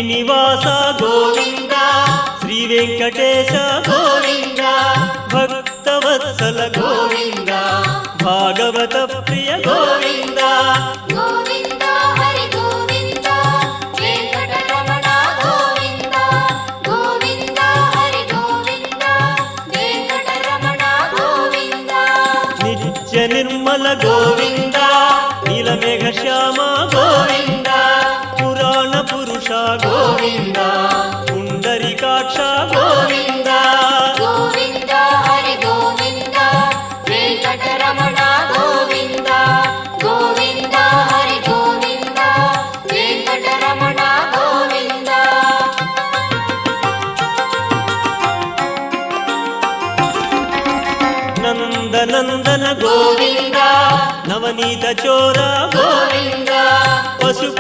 శ్రీనివాస గోవింద శ్రీ వెంకటేశ గోవింద భక్తవత్సల గోవింద భాగవత ప్రియ గోవింద గోవింద హరి గోవింద వెంకటరమణ గోవింద గోవింద హరి గోవింద వెంకటరమణ గోవింద నిత్య నిర్మల గోవింద నీలమేఘ శ్యామ గోవింద పురాణ పురుష గోవింద పుండరీకాక్ష గోవింద గోవింద హరి గోవింద వెంకటరమణ గోవింద గోవింద హరి గోవింద వెంకటరమణ గోవింద నందనందన గోవింద నవనీత చోర గోవింద పశుప